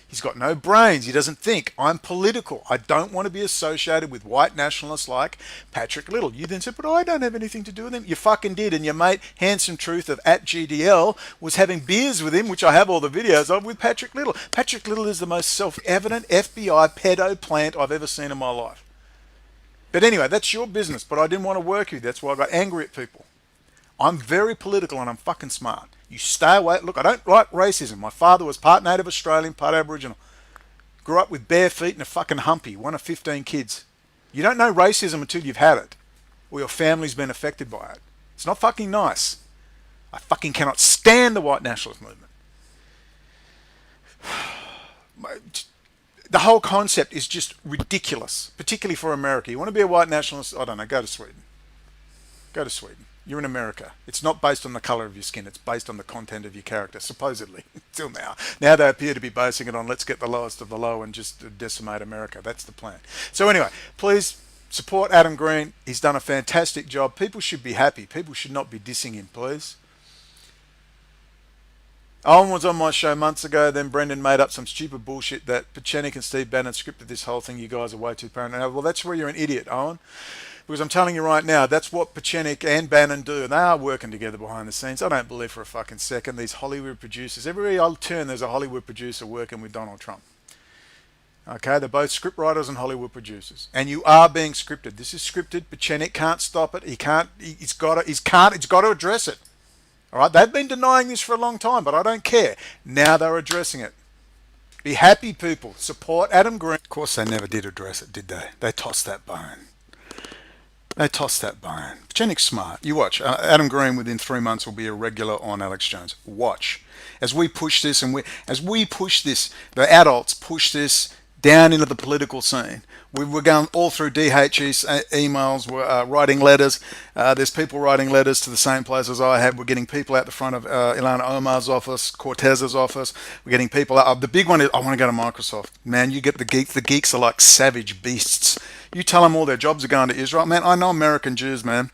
He's got no brains. He doesn't think. I'm political. I don't want to be associated with white nationalists like Patrick Little. You then said, but I don't have anything to do with him. You fucking did. And your mate, Handsome Truth of @GDL, was having beers with him, which I have all the videos of, with Patrick Little. Patrick Little is the most self-evident FBI pedo plant I've ever seen in my life. But anyway, that's your business. But I didn't want to work with you. That's why I got angry at people. I'm very political and I'm fucking smart. You stay away. Look, I don't like racism. My father was part Native Australian, part Aboriginal. Grew up with bare feet and a fucking humpy. One of 15 kids. You don't know racism until you've had it. Or your family's been affected by it. It's not fucking nice. I fucking cannot stand the white nationalist movement. The whole concept is just ridiculous. Particularly for America. You want to be a white nationalist? I don't know. Go to Sweden. Go to Sweden. You're in America. It's not based on the color of your skin. It's based on the content of your character, supposedly, till now. Now they appear to be basing it on let's get the lowest of the low and just decimate America. That's the plan. So anyway, please support Adam Green. He's done a fantastic job. People should be happy. People should not be dissing him, please. Owen was on my show months ago. Then Brendan made up some stupid bullshit that Bjkernes and Steve Bannon scripted this whole thing. You guys are way too paranoid. Well, that's where you're an idiot, Owen. Because I'm telling you right now, that's what Bjkernes and Bannon do. They are working together behind the scenes. I don't believe for a fucking second these Hollywood producers. Everywhere I'll turn, there's a Hollywood producer working with Donald Trump. Okay, they're both script writers and Hollywood producers. And you are being scripted. This is scripted. Bjkernes can't stop it. He can't. It's got to address it. All right, they've been denying this for a long time, but I don't care. Now they're addressing it. Be happy, people. Support Adam Green. Of course, they never did address it, did they? They tossed that bone. They tossed that bone. Bjkernes smart. You watch. Adam Green within 3 months will be a regular on Alex Jones. Watch. As we push this the adults push this down into the political scene. We're going all through DHE's emails. We're writing letters. There's people writing letters to the same place as I have. We're getting people out the front of Ilana Omar's office, Cortez's office. We're getting people out. The big one is, I want to go to Microsoft. Man, you get the geeks. The geeks are like savage beasts. You tell them all their jobs are going to Israel. Man, I know American Jews, man.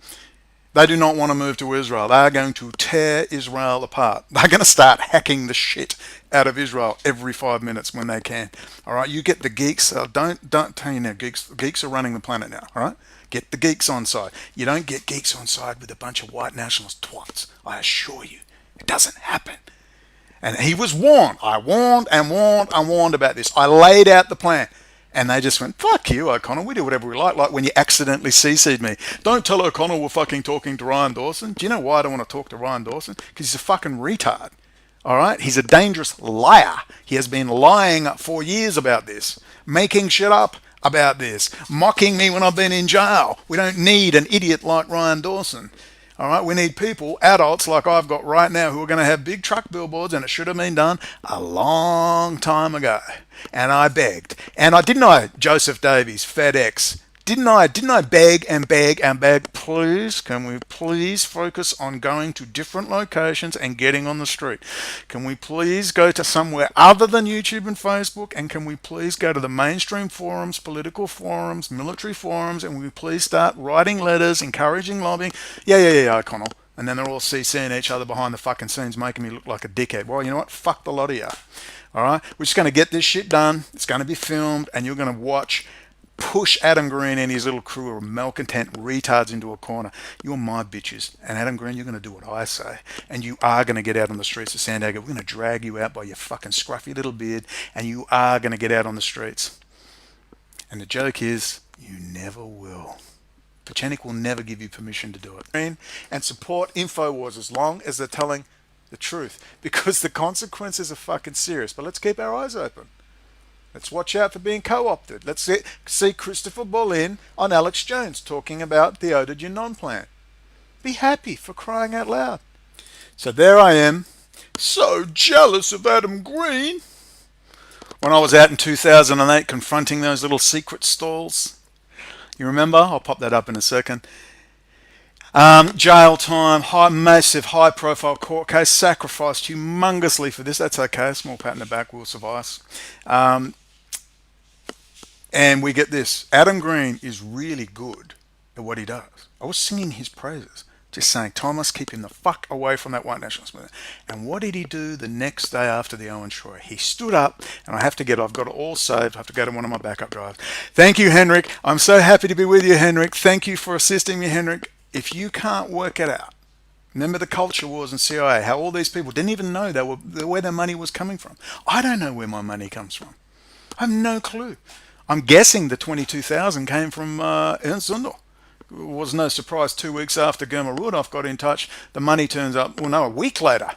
They do not want to move to Israel. They are going to tear Israel apart. They're going to start hacking the shit out of Israel every 5 minutes when they can. All right, you get the geeks. Don't tell you now, geeks are running the planet now. All right, get the geeks on side. You don't get geeks on side with a bunch of white nationalist twats. I assure you, it doesn't happen. And he was warned. I warned and warned and warned about this. I laid out the plan. And they just went, fuck you, O'Connell. We do whatever we like when you accidentally CC'd me. Don't tell O'Connell we're fucking talking to Ryan Dawson. Do you know why I don't want to talk to Ryan Dawson? Because he's a fucking retard. All right? He's a dangerous liar. He has been lying for years about this, making shit up about this, mocking me when I've been in jail. We don't need an idiot like Ryan Dawson. All right, we need people, adults like I've got right now, who are going to have big truck billboards, and it should have been done a long time ago. And I begged. And didn't I, Joseph Davies, FedEx, didn't I beg and beg and beg, please, can we please focus on going to different locations and getting on the street? Can we please go to somewhere other than YouTube and Facebook? And can we please go to the mainstream forums, political forums, military forums, and we please start writing letters, encouraging lobbying? Yeah, O'Connell. And then they're all CCing each other behind the fucking scenes, making me look like a dickhead. Well, you know what? Fuck the lot of you. All right? We're just going to get this shit done. It's going to be filmed, and you're going to watch push Adam Green and his little crew of malcontent retards into a corner. You're my bitches. And Adam Green, you're going to do what I say. And you are going to get out on the streets of San Deigo. We're going to drag you out by your fucking scruffy little beard, and you are going to get out on the streets. And the joke is, you never will. Bjkernes will never give you permission to do it. And support InfoWars as long as they're telling the truth, because the consequences are fucking serious. But let's keep our eyes open. Let's watch out for being co-opted. Let's see Christopher Bolin on Alex Jones talking about the Odogen non-plan. Be happy, for crying out loud. So there I am, so jealous of Adam Green. When I was out in 2008 confronting those little secret stalls. You remember? I'll pop that up in a second. Jail time, massive high-profile court case, sacrificed humongously for this. That's okay, a small pat in the back will suffice. And we get this. Adam Green is really good at what he does. I was singing his praises, just saying, Thomas, keep him the fuck away from that white nationalist movement. And what did he do the next day after the Owen Shroyer? He stood up, and I've got it all saved. I have to go to one of my backup drives. Thank you, Henrik. I'm so happy to be with you, Henrik. Thank you for assisting me, Henrik. If you can't work it out, remember the culture wars and CIA, how all these people didn't even know where their money was coming from. I don't know where my money comes from. I have no clue. I'm guessing the 22,000 came from Ernst Zundel. It was no surprise 2 weeks after Germa Rudolph got in touch, the money turns up, well, no, a week later.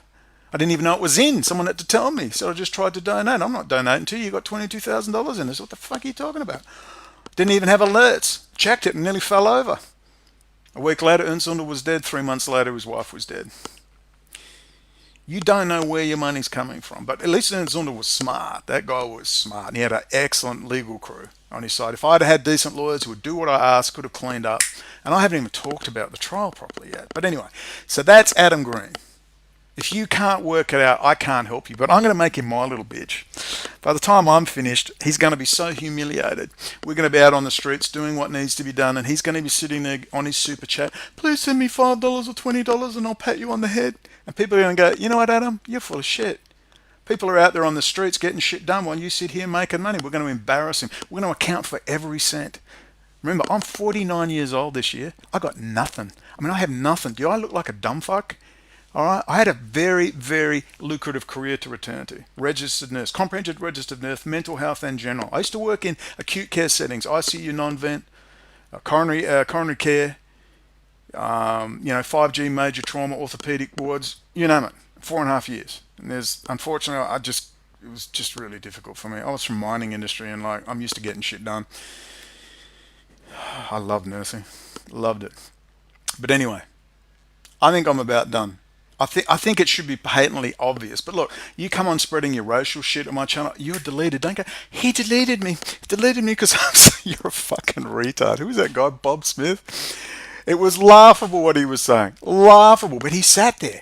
I didn't even know it was in. Someone had to tell me. So I just tried to donate. I'm not donating to you. You got $22,000 in this. What the fuck are you talking about? Didn't even have alerts. Checked it and nearly fell over. A week later, Ernst Zundel was dead. 3 months later, his wife was dead. You don't know where your money's coming from. But at least Ernst Zundel was smart. That guy was smart. And he had an excellent legal crew on his side. If I'd had decent lawyers who would do what I asked, could have cleaned up. And I haven't even talked about the trial properly yet. But anyway, so that's Adam Green. If you can't work it out, I can't help you. But I'm going to make him my little bitch. By the time I'm finished, he's going to be so humiliated. We're going to be out on the streets doing what needs to be done. And he's going to be sitting there on his super chat. Please send me $5 or $20 and I'll pat you on the head. And people are going to go, you know what, Adam? You're full of shit. People are out there on the streets getting shit done while you sit here making money. We're going to embarrass him. We're going to account for every cent. Remember, I'm 49 years old this year. I got nothing. I mean, I have nothing. Do I look like a dumb fuck? All right, I had a very, very lucrative career to return to. Registered nurse, comprehensive registered nurse, mental health and general. I used to work in acute care settings, ICU, non-vent, coronary care, 5G major trauma, orthopedic wards, you name it. 4.5 years. And unfortunately, it was just really difficult for me. I was from mining industry and I'm used to getting shit done. I love nursing, loved it. But anyway, I think I'm about done. I think it should be patently obvious. But look, you come on spreading your racial shit on my channel, you're deleted. Don't go, he deleted me. He deleted me because you're a fucking retard. Who was that guy, Bob Smith? It was laughable what he was saying. Laughable. But he sat there.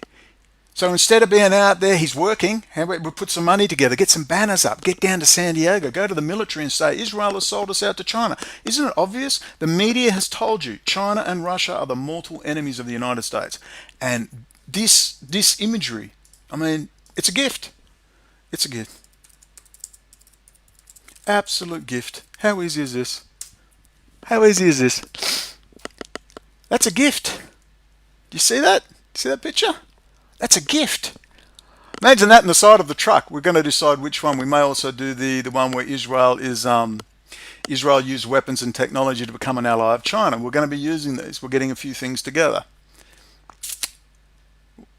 So instead of being out there, he's working. How about we put some money together, get some banners up, get down to San Diego, go to the military and say, Israel has sold us out to China. Isn't it obvious? The media has told you China and Russia are the mortal enemies of the United States. And this imagery, I mean, it's a gift. It's a gift. Absolute gift. How easy is this? How easy is this? That's a gift. Do you see that? See that picture? That's a gift. Imagine that in the side of the truck. We're going to decide which one. We may also do the one where Israel used weapons and technology to become an ally of China. We're going to be using these. We're getting a few things together.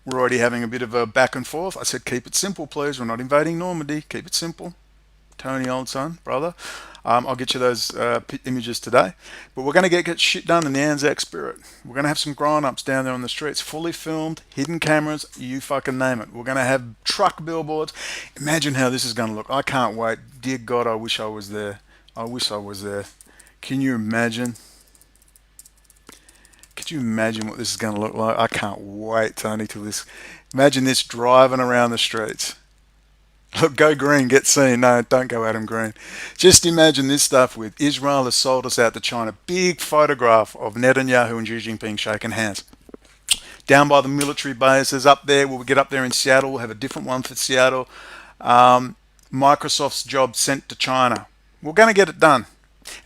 We're already having a bit of a back and forth. I said, keep it simple, please. We're not invading Normandy. Keep it simple. Tony, old son, brother. I'll get you those images today. But we're going to get shit done in the Anzac spirit. We're going to have some grown-ups down there on the streets, fully filmed, hidden cameras, you fucking name it. We're going to have truck billboards. Imagine how this is going to look. I can't wait. Dear God, I wish I was there. I wish I was there. Can you imagine? Could you imagine what this is going to look like? I can't wait, Tony, till this. Imagine this driving around the streets. Look, go green, get seen. No, don't go Adam Green. Just imagine this stuff with Israel has sold us out to China. Big photograph of Netanyahu and Xi Jinping shaking hands. Down by the military bases up there, we'll get up there in Seattle. We'll have a different one for Seattle. Microsoft's job sent to China. We're going to get it done.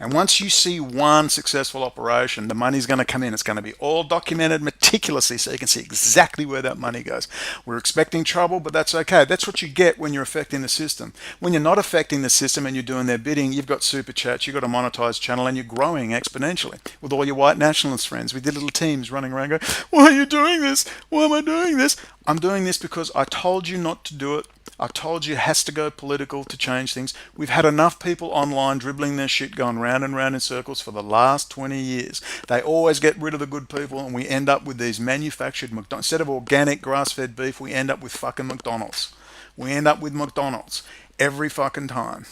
And once you see one successful operation, the money's going to come in. It's going to be all documented meticulously so you can see exactly where that money goes. We're expecting trouble, but that's okay. That's what you get when you're affecting the system. When you're not affecting the system and you're doing their bidding, you've got super chats, you've got a monetized channel, and you're growing exponentially with all your white nationalist friends. We did little teams running around going, why are you doing this? Why am I doing this? I'm doing this because I told you not to do it. I told you it has to go political to change things. We've had enough people online dribbling their shit going round and round in circles for the last 20 years. They always get rid of the good people and we end up with these manufactured McDonald's. Instead of organic grass-fed beef, we end up with fucking McDonald's. We end up with McDonald's every fucking time.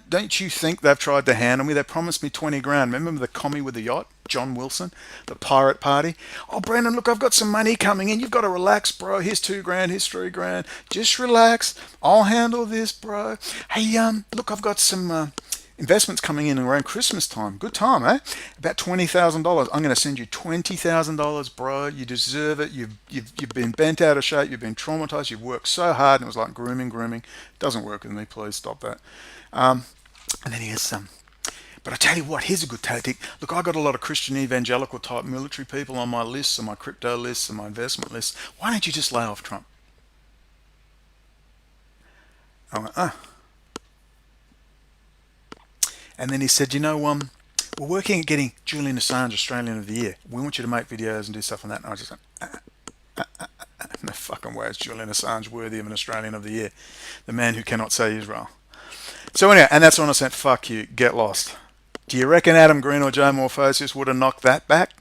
Don't you think they've tried to handle me? They promised me 20 grand. Remember the commie with the yacht? John Wilson, the pirate party. Oh, Brendan, look, I've got some money coming in. You've got to relax, bro. Here's 2 grand, here's 3 grand. Just relax. I'll handle this, bro. Hey, look, I've got some investments coming in around Christmas time. Good time, eh? About $20,000. I'm going to send you $20,000, bro. You deserve it. You've been bent out of shape. You've been traumatized. You've worked so hard, and it was like grooming. Doesn't work with me. Please stop that. And then he has but I tell you what, here's a good tactic. Look, I got a lot of Christian evangelical type military people on my lists and my crypto lists and my investment lists. Why don't you just lay off Trump? I went, And then he said, you know, we're working at getting Julian Assange Australian of the Year. We want you to make videos and do stuff on that. And I just went, no fucking way is Julian Assange worthy of an Australian of the Year. The man who cannot say Israel. So anyway, and that's when I said, fuck you, get lost. Do you reckon Adam Green or Joe Morphosis would have knocked that back?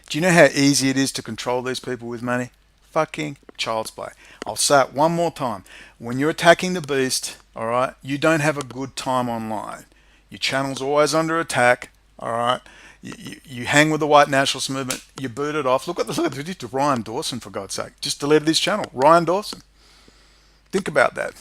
Do you know how easy it is to control these people with money? Fucking child's play. I'll say it one more time. When you're attacking the beast, all right, you don't have a good time online. Your channel's always under attack, all right? You hang with the white nationalist movement, you boot it off. Look at what they did to Ryan Dawson, for God's sake. Just deleted his channel. Ryan Dawson. Think about that.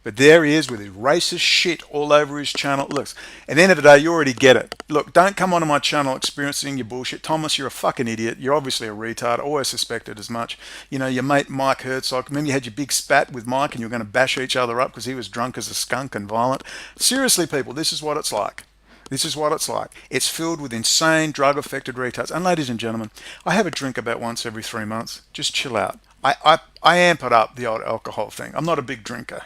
But there he is with his racist shit all over his channel. Look, at the end of the day, you already get it. Look, don't come onto my channel experiencing your bullshit. Thomas, you're a fucking idiot. You're obviously a retard. Always suspected as much. You know, your mate Mike Herzog. Remember you had your big spat with Mike and you were going to bash each other up because he was drunk as a skunk and violent? Seriously, people, this is what it's like. This is what it's like. It's filled with insane, drug-affected retards. And ladies and gentlemen, I have a drink about once every 3 months. Just chill out. I amp it up, the old alcohol thing. I'm not a big drinker.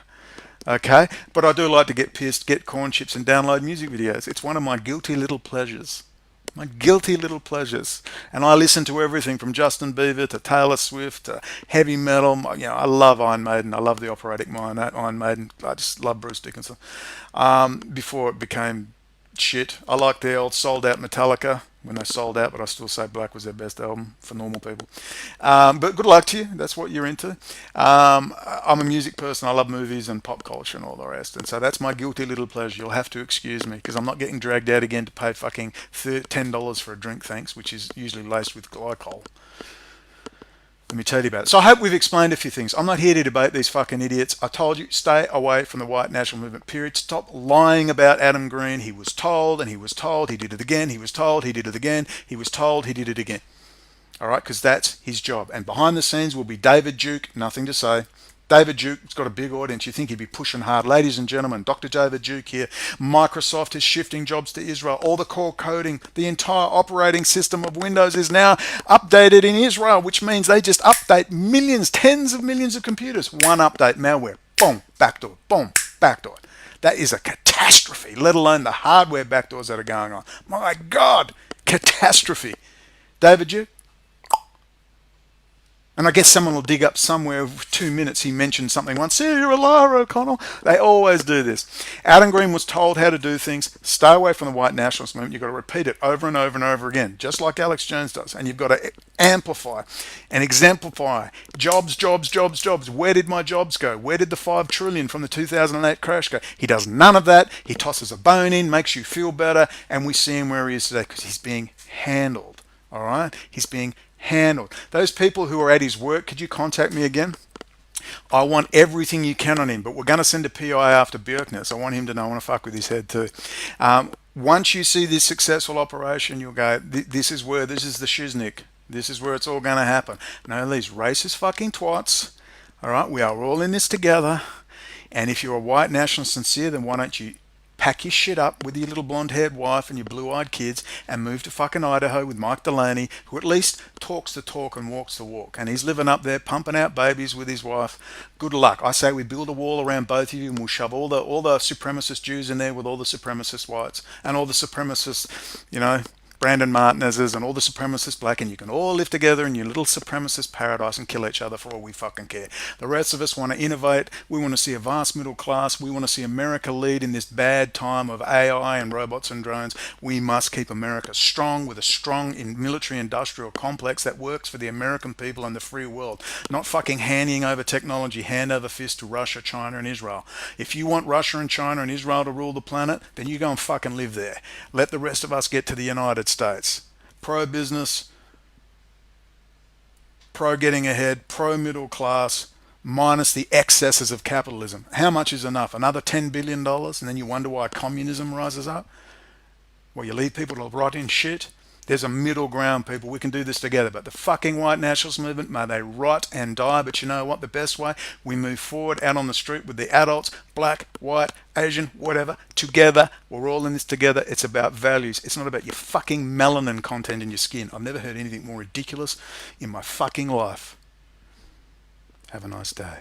Okay, but I do like to get pissed, get corn chips and download music videos. It's one of my guilty little pleasures. My guilty little pleasures. And I listen to everything from Justin Bieber to Taylor Swift to heavy metal. You know, I love Iron Maiden. I love the operatic mind, Iron Maiden. I just love Bruce Dickinson. Before it became shit. I like the old sold out Metallica when they sold out, but I still say Black was their best album for normal people. But good luck to you. That's what you're into. I'm a music person. I love movies and pop culture and all the rest. And so that's my guilty little pleasure. You'll have to excuse me because I'm not getting dragged out again to pay fucking $10 for a drink, thanks, which is usually laced with glycol. Let me tell you about it. So I hope we've explained a few things. I'm not here to debate these fucking idiots. I told you, stay away from the white national movement, period. Stop lying about Adam Green. He was told, and he was told, he did it again. He was told, he did it again. He was told, he did it again. All right, because that's his job. And behind the scenes will be David Duke, nothing to say. David Duke's got a big audience. You think he'd be pushing hard. Ladies and gentlemen, Dr. David Duke here. Microsoft is shifting jobs to Israel. All the core coding, the entire operating system of Windows is now updated in Israel, which means they just update millions, tens of millions of computers. One update, malware, boom, backdoor, boom, backdoor. That is a catastrophe, let alone the hardware backdoors that are going on. My God, catastrophe. David Duke? And I guess someone will dig up somewhere with 2 minutes he mentioned something once. See, you're a liar, O'Connell. They always do this. Adam Green was told how to do things. Stay away from the white nationalist movement. You've got to repeat it over and over and over again, just like Alex Jones does. And you've got to amplify and exemplify. Jobs, jobs, jobs, jobs. Where did my jobs go? Where did the 5 trillion from the 2008 crash go? He does none of that. He tosses a bone in, makes you feel better. And we see him where he is today because he's being handled. All right? He's being handled. Those people who are at his work, could you contact me again? I want everything you can on him, but we're going to send a PI after Bjkernes. I want him to know. I want to fuck with his head too. Once you see this successful operation, you'll go, this is the shiznick. This is where it's all going to happen. No, these racist fucking twats. All right, we are all in this together. And if you're a white nationalist sincere, then why don't you pack your shit up with your little blonde-haired wife and your blue-eyed kids and move to fucking Idaho with Mike Delaney, who at least talks the talk and walks the walk. And he's living up there, pumping out babies with his wife. Good luck. I say we build a wall around both of you and we'll shove all the supremacist Jews in there with all the supremacist whites and all the supremacist, Brandon Martinez's and all the supremacist black, and you can all live together in your little supremacist paradise and kill each other for all we fucking care. The rest of us want to innovate. We want to see a vast middle class. We want to see America lead in this bad time of AI and robots and drones. We must keep America strong with a strong military industrial complex that works for the American people and the free world, not fucking handing over technology hand over fist to Russia, China and Israel. If you want Russia and China and Israel to rule the planet, then you go and fucking live there. Let the rest of us get to the United States. Pro-business, pro-getting ahead, pro-middle class, minus the excesses of capitalism. How much is enough? Another $10 billion? And then you wonder why communism rises up? Well, you leave people to rot in shit? There's a middle ground, people. We can do this together. But the fucking white nationalist movement, may they rot and die. But you know what? The best way? We move forward out on the street with the adults, black, white, Asian, whatever, together. We're all in this together. It's about values. It's not about your fucking melanin content in your skin. I've never heard anything more ridiculous in my fucking life. Have a nice day.